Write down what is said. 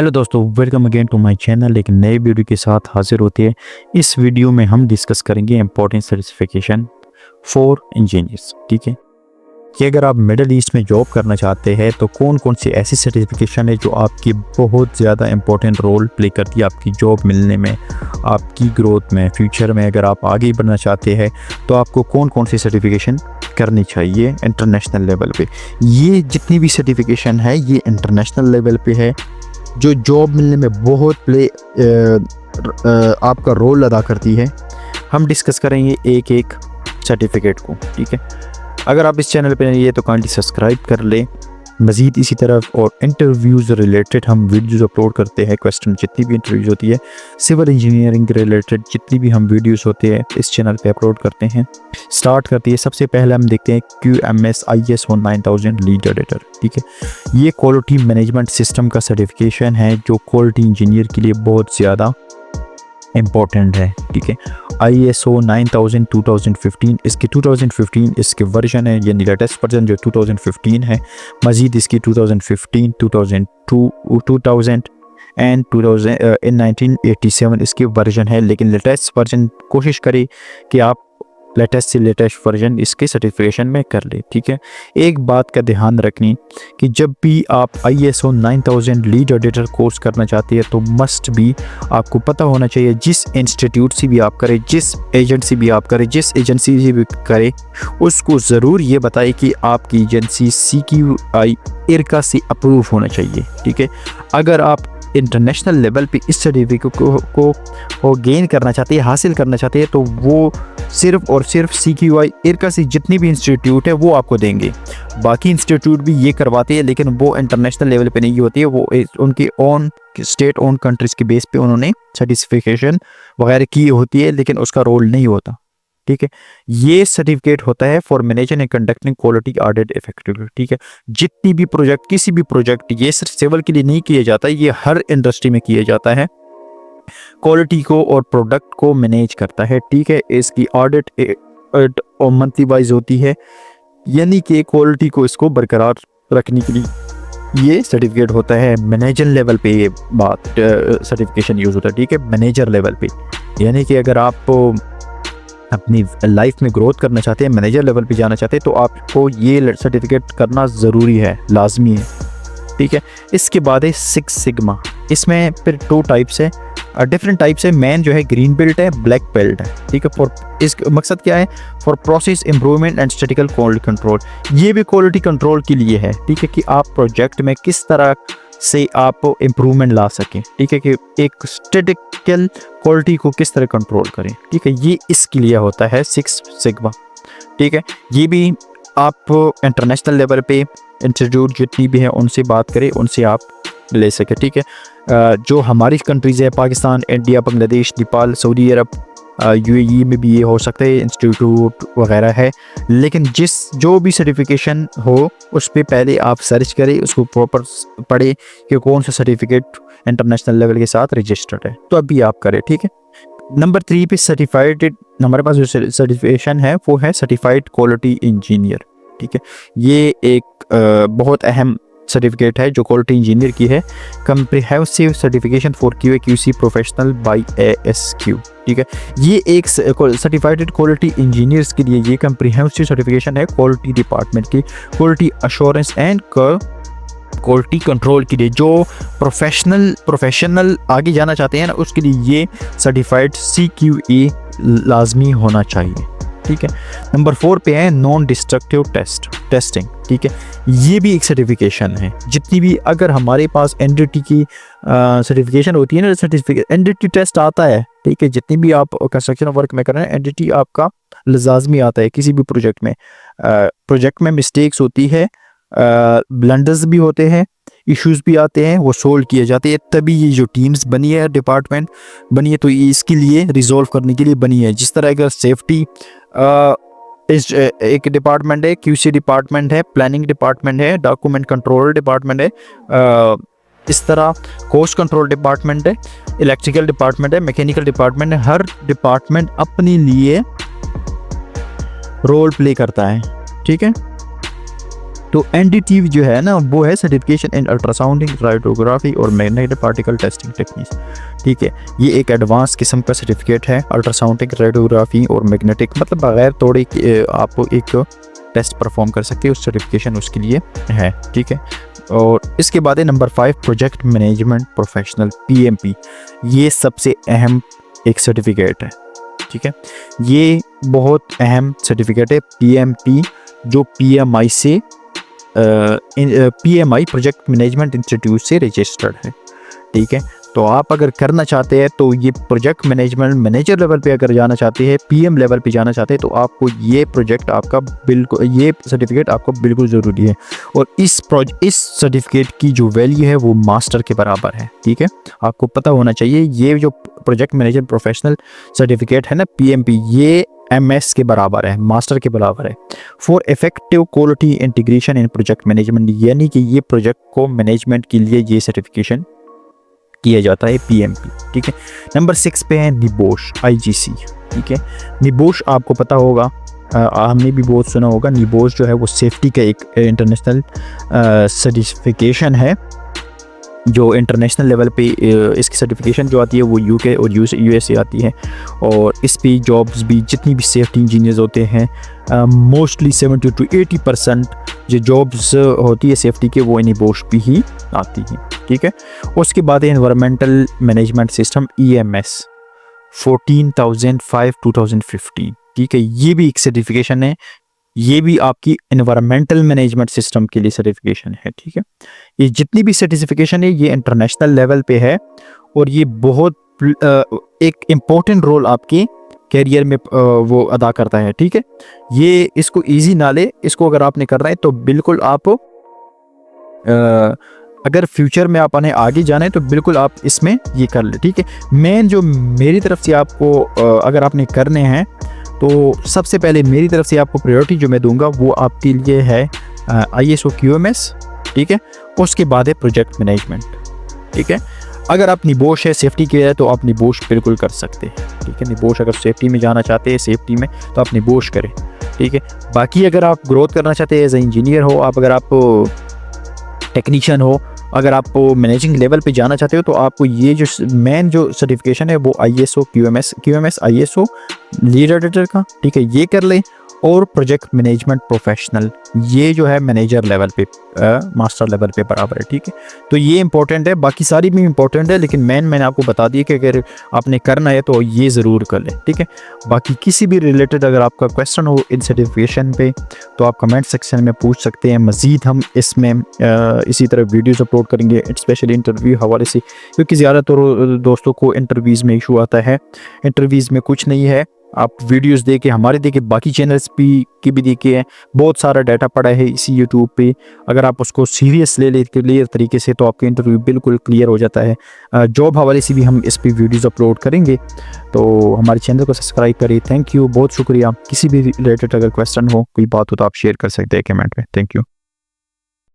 Hello दोस्तों, welcome again to my channel. एक नए वीडियो के साथ हाजिर होते हैं। इस वीडियो में हम डिस्कस करेंगे इम्पोर्टेंट सर्टिफिकेशन फॉर इंजीनियर्स। ठीक है, कि अगर आप मिडल ईस्ट में जॉब करना चाहते हैं तो कौन कौन सी ऐसी सर्टिफिकेशन है जो आपकी बहुत ज़्यादा इंपॉर्टेंट रोल प्ले करती है आपकी जॉब मिलने में, आपकी ग्रोथ में, फ्यूचर में। अगर आप आगे बढ़ना चाहते हैं तो आपको कौन कौन सी सर्टिफिकेशन करनी चाहिए इंटरनेशनल लेवल पे। ये जितनी भी सर्टिफिकेशन है ये इंटरनेशनल लेवल पे है, जो जॉब मिलने में बहुत आपका रोल अदा करती है। हम डिस्कस करेंगे एक एक सर्टिफिकेट को। ठीक है, अगर आप इस चैनल पे नहीं है तो काइंडली सब्सक्राइब कर लें। मज़ीद इसी तरफ और इंटरव्यूज़ रिलेटेड हम वीडियोज़ अपलोड करते हैं। क्वेश्चन जितनी भी इंटरव्यूज़ होती है, सिविल इंजीनियरिंग रिलेटेड जितनी भी हम वीडियोज़ होते हैं इस चैनल पे अपलोड करते हैं। स्टार्ट करती है, सबसे पहले हम देखते हैं QMS ISO 9000 लीड ऑडिटर। ठीक है, ये क्वालिटी मैनेजमेंट सिस्टम का सर्टिफिकेशन है जो क्वालिटी इंजीनियर के लिए बहुत ज़्यादा इम्पोर्टेंट है। ठीक है, ISO 9000 2015, इसके 2015 इसके वर्जन है, यानी लेटेस्ट वर्जन जो 2015 है। मज़ीद इसकी 2015, 2002, 2000 एंड 1987 इसके वर्जन है। लेकिन लेटेस्ट वर्जन कोशिश करें कि आप लेटेस्ट से लेटेस्ट वर्जन इसके सर्टिफिकेशन में कर ले। ठीक है, एक बात का ध्यान रखनी कि जब भी आप ISO 9000 लीड ऑडिटर कोर्स करना चाहते हैं तो मस्ट भी आपको पता होना चाहिए, जिस इंस्टीट्यूट से भी आप करें, जिस एजेंसी भी आप करें, जिस एजेंसी से भी करें, उसको ज़रूर ये बताएं कि आपकी एजेंसी CQI IRCA से अप्रूव होना चाहिए। ठीक है, अगर आप इंटरनेशनल लेवल पे इस सर्टिफिकेट को गेन करना चाहते हैं, हासिल करना चाहते हैं, तो वो सिर्फ और सिर्फ CQI IRCA से जितनी भी इंस्टीट्यूट है वो आपको देंगे। बाकी इंस्टीट्यूट भी ये करवाते हैं लेकिन वो इंटरनेशनल लेवल पे नहीं होती है, वो उनके ओन स्टेट ओन कंट्रीज़ के बेस पे उन्होंने सर्टिफिकेशन वगैरह की होती है, लेकिन उसका रोल नहीं होता। ठीक है, ये सर्टिफिकेट होता है for managing and conducting quality audit effectively. ठीक है, जितनी भी प्रोजेक्ट, किसी भी प्रोजेक्ट, ये सिर्फ सिविल के लिए नहीं किया जाता, ये हर इंडस्ट्री में किया जाता है। क्वालिटी को और प्रोडक्ट को मैनेज करता है। ठीक है, इसकी ऑडिट और मंथली वाइज होती है, यानी कि क्वालिटी को इसको बरकरार रखने के लिए ये सर्टिफिकेट होता है। मैनेजर लेवल पे ये बात सर्टिफिकेशन यूज़ होता है। ठीक है, मैनेजर लेवल पे, यानी कि अगर आप अपनी लाइफ में ग्रोथ करना चाहते हैं, मैनेजर लेवल पे जाना चाहते हैं, तो आपको ये सर्टिफिकेट करना ज़रूरी है, लाजमी है। ठीक है, इसके बाद है 6 सिग्मा। इसमें फिर 2 टाइप्स है, डिफरेंट टाइप्स है। मेन जो है ग्रीन बेल्ट है, ब्लैक बेल्ट है। ठीक है, फॉर इस मकसद क्या है, for process improvement and statistical quality control. ये भी क्वालिटी कंट्रोल के लिए है। ठीक है, कि आप प्रोजेक्ट में किस तरह से आप इम्प्रूवमेंट ला सकें। ठीक है, कि एक स्टैटिकल क्वालिटी को किस तरह कंट्रोल करें। ठीक है, ये इसके लिए होता है 6 सिग्मा। ठीक है, ये भी आप इंटरनेशनल लेवल पे इंस्टीट्यूट जितनी भी है उनसे बात करें, उनसे आप ले सके। ठीक है, जो हमारी कंट्रीज़ है, पाकिस्तान, इंडिया, बांग्लादेश, नेपाल, सऊदी अरब, UAE में भी ये हो सकता है, इंस्टीट्यूट वगैरह है। लेकिन जो भी सर्टिफिकेशन हो उस पर पहले आप सर्च करें, उसको प्रॉपर पढ़ें कि कौन सा सर्टिफिकेट इंटरनेशनल लेवल के साथ रजिस्टर्ड है, तो अभी आप करें। ठीक है, नंबर 3 पे सर्टिफाइड, हमारे पास जो सर्टिफिकेशन है वो है सर्टिफाइड क्वालिटी इंजीनियर। ठीक है, ये एक बहुत अहम सर्टिफिकेट है जो क्वालिटी इंजीनियर की है। Comprehensive certification for QA/QC professional by ASQ। ठीक है, ये एक सर्टिफाइड क्वालिटी इंजीनियर्स के लिए ये कंप्रिहेंसिव सर्टिफिकेशन है क्वालिटी डिपार्टमेंट की, quality assurance and quality control के लिए। जो प्रोफेशनल आगे जाना चाहते हैं ना, उसके लिए ये सर्टिफाइड CQA लाजमी होना चाहिए। ठीक है, नंबर 4 पे है नॉन डिस्ट्रक्टिव टेस्टिंग। ठीक है, ये भी एक सर्टिफिकेशन है। जितनी भी अगर हमारे पास NDT की सर्टिफिकेशन होती है ना, सर्टिफिकेट NDT टेस्ट आता है। ठीक है, जितनी भी आप कंस्ट्रक्शन वर्क में कर रहे हैं, NDT आपका लाजमी आता है किसी भी प्रोजेक्ट में। प्रोजेक्ट में मिस्टेक्स होती है, ब्लंडर्स भी होते हैं, इश्यूज भी आते हैं, वो सोल्व किए जाते हैं, तभी ये जो टीम्स बनी है, डिपार्टमेंट बनी है, तो ये इसके लिए रिजॉल्व करने के लिए बनी है। जिस तरह अगर सेफ्टी एक डिपार्टमेंट है, QC डिपार्टमेंट है, प्लानिंग डिपार्टमेंट है, डॉक्यूमेंट कंट्रोल डिपार्टमेंट है, इस तरह कोस्ट कंट्रोल डिपार्टमेंट है, इलेक्ट्रिकल डिपार्टमेंट है, मैकेनिकल डिपार्टमेंट है। हर डिपार्टमेंट अपने लिए रोल प्ले करता है। ठीक है, तो NDT जो है ना, वो है सर्टिफिकेशन इन अल्ट्रासाउंडिंग, रेडियोग्राफी और मैग्नेटिक पार्टिकल टेस्टिंग टेक्निक्स, ठीक है। ये एक एडवांस किस्म का सर्टिफिकेट है। अल्ट्रासाउंडिंग, रेडियोग्राफी और मैग्नेटिक, मतलब बगैर तोड़े आप एक टेस्ट परफॉर्म कर सकते हैं, उस सर्टिफिकेशन उसके लिए है, ठीक है। और इसके बाद है number 5 project management professional, PMP। ये सबसे अहम एक सर्टिफिकेट है, ठीक है। ये बहुत अहम सर्टिफिकेट है PMP, जो PMI से PMI प्रोजेक्ट मैनेजमेंट इंस्टीट्यूट से रजिस्टर्ड है, ठीक है। तो आप अगर करना चाहते हैं तो ये प्रोजेक्ट मैनेजमेंट मैनेजर लेवल पे अगर जाना चाहते हैं, PM लेवल पे जाना चाहते हैं, तो आपको ये प्रोजेक्ट आपका बिल्कुल, ये सर्टिफिकेट आपको बिल्कुल ज़रूरी है। और इस सर्टिफिकेट की जो वैल्यू है वो मास्टर के बराबर है, ठीक है। आपको पता होना चाहिए ये जो प्रोजेक्ट मैनेजर प्रोफेशनल सर्टिफिकेट है ना, PMP, ये MS के बराबर है, मास्टर के बराबर है। For effective quality integration in project management, यानी कि ये प्रोजेक्ट को मैनेजमेंट के लिए ये सर्टिफिकेशन किया जाता है PMP, ठीक है। नंबर 6 पे है निबोश, IGC, ठीक है। निबोश आपको पता होगा, हमने भी बहुत सुना होगा। निबोश जो है वो सेफ्टी का एक इंटरनेशनल सर्टिफिकेशन है, जो इंटरनेशनल लेवल पे इसकी सर्टिफिकेशन जो आती है वो UK और US से आती है। और इस पे जॉब्स भी, जितनी भी सेफ्टी इंजीनियर्स होते हैं, मोस्टली 70 to 80% जो जॉब्स होती है सेफ्टी के, वो निबोश पे ही आती है, ठीक है। उसके बाद है एनवायरमेंटल मैनेजमेंट सिस्टम, EMS 14005 2015, ठीक है। ये भी एक सर्टिफिकेशन है, ये भी आपकी एनवायरमेंटल मैनेजमेंट सिस्टम के लिए सर्टिफिकेशन है, ठीक है। ये जितनी भी सर्टिफिकेशन है ये इंटरनेशनल लेवल पे है, और ये बहुत एक इम्पोर्टेंट रोल आपके कैरियर में वो अदा करता है, ठीक है। ये इसको इजी ना ले, इसको अगर आपने करना है तो बिल्कुल आप अगर फ्यूचर में आपने आगे जाना है तो बिल्कुल आप इसमें ये कर ले, ठीक है। मेन जो मेरी तरफ से आपको अगर आपने करने हैं तो सबसे पहले मेरी तरफ से आपको प्रायोरिटी जो मैं दूंगा वो आपके लिए है ISO QMS, ठीक है। उसके बाद है प्रोजेक्ट मैनेजमेंट, ठीक है। अगर आप निबोश है सेफ्टी के है तो आप निबोश बिल्कुल कर सकते हैं, ठीक है। निबोश अगर सेफ्टी में जाना चाहते हैं, सेफ्टी में, तो आप निबोश करें, ठीक है। बाकी अगर आप ग्रोथ करना चाहते हैं एज ए इंजीनियर हो, आप अगर आप टेक्नीशियन हो, अगर आप मैनेजिंग लेवल पे जाना चाहते हो, तो आपको ये जो मेन जो सर्टिफिकेशन है वो ISO QMS ISO lead editor का, ठीक है, ये कर ले। और प्रोजेक्ट मैनेजमेंट प्रोफेशनल, ये जो है मैनेजर लेवल पे, मास्टर लेवल पे बराबर है, ठीक है। तो ये इंपॉर्टेंट है, बाकी सारी भी इंपॉर्टेंट है, लेकिन मैंने आपको बता दिया कि अगर आपने करना है तो ये ज़रूर कर लें, ठीक है। बाकी किसी भी रिलेटेड अगर आपका क्वेश्चन हो इन सर्टिफिकेशन पे तो आप कमेंट सेक्शन में पूछ सकते हैं। मज़ीद हम इसमें इसी तरह वीडियोज़ अपलोड करेंगे, स्पेशली इंटरव्यू हवाले से, क्योंकि ज़्यादातर दोस्तों को इंटरव्यूज़ में इशू आता है। इंटरव्यूज़ में कुछ नहीं है, आप वीडियोस देखे, हमारे देखे, बाकी चैनल्स की भी देखे हैं, बहुत सारा डाटा पड़ा है इसी यूट्यूब पे। अगर आप उसको सीरियस ले क्लियर तरीके से तो आपके इंटरव्यू बिल्कुल क्लियर हो जाता है। जॉब हवाले से भी हम इस पे वीडियोस अपलोड करेंगे, तो हमारे चैनल को सब्सक्राइब करिए। थैंक यू, बहुत शुक्रिया। किसी भी रिलेटेड अगर क्वेश्चन हो, कोई बात हो तो आप शेयर कर सकते हैं कमेंट में। Thank you.